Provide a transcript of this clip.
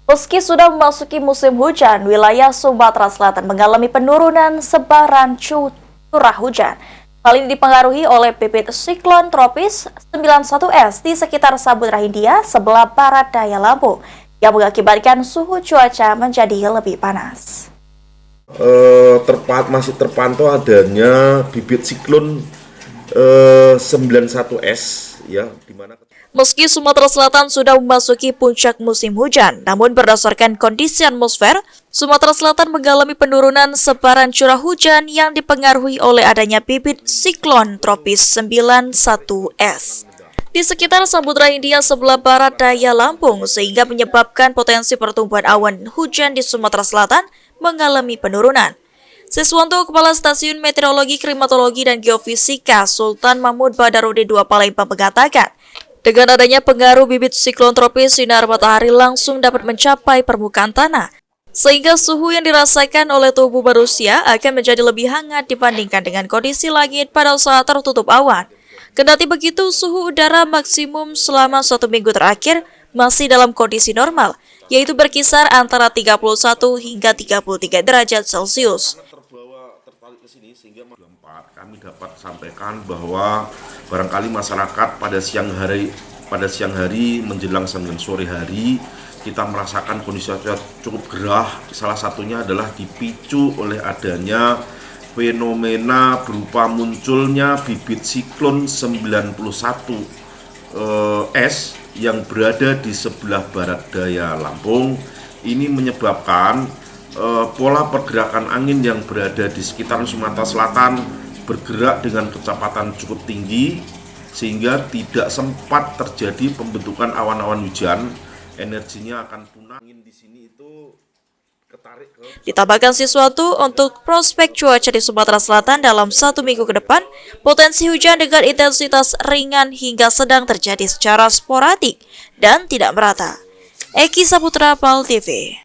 Meski sudah memasuki musim hujan, wilayah Sumatera Selatan mengalami penurunan sebaran curah hujan. Hal ini dipengaruhi oleh bibit siklon tropis 91S di sekitar Samudra Hindia sebelah barat daya Lampung yang mengakibatkan suhu cuaca menjadi lebih panas. Masih terpantau adanya bibit siklon 91S ya, di mana Meski Sumatera Selatan sudah memasuki puncak musim hujan, namun berdasarkan kondisi atmosfer, Sumatera Selatan mengalami penurunan sebaran curah hujan yang dipengaruhi oleh adanya bibit siklon tropis 91S di sekitar Samudra Hindia sebelah barat daya Lampung, sehingga menyebabkan potensi pertumbuhan awan hujan di Sumatera Selatan mengalami penurunan. Siswanto, Kepala Stasiun Meteorologi, Klimatologi, dan Geofisika Sultan Mahmud Badarudin II Palembang mengatakan, dengan adanya pengaruh bibit siklon tropis, sinar matahari langsung dapat mencapai permukaan tanah, sehingga suhu yang dirasakan oleh tubuh manusia akan menjadi lebih hangat dibandingkan dengan kondisi langit pada saat tertutup awan. Kendati begitu, suhu udara maksimum selama 1 minggu terakhir masih dalam kondisi normal, yaitu berkisar antara 31 hingga 33 derajat Celcius. tertarik ke sini sehingga kami dapat sampaikan bahwa barangkali masyarakat pada siang hari menjelang sampai sore hari kita merasakan kondisi cuaca cukup gerah. Salah satunya adalah dipicu oleh adanya fenomena berupa munculnya bibit siklon 91 S yang berada di sebelah barat daya Lampung. Ini menyebabkan pola pergerakan angin yang berada di sekitar Sumatera Selatan bergerak dengan kecepatan cukup tinggi sehingga tidak sempat terjadi pembentukan awan-awan hujan. Energinya akan punah. Angin di sini itu ketarik ke... Ditambahkan Siswanto, untuk prospek cuaca di Sumatera Selatan dalam 1 minggu ke depan, potensi hujan dengan intensitas ringan hingga sedang terjadi secara sporadik dan tidak merata. Eki Saputra, PAL TV.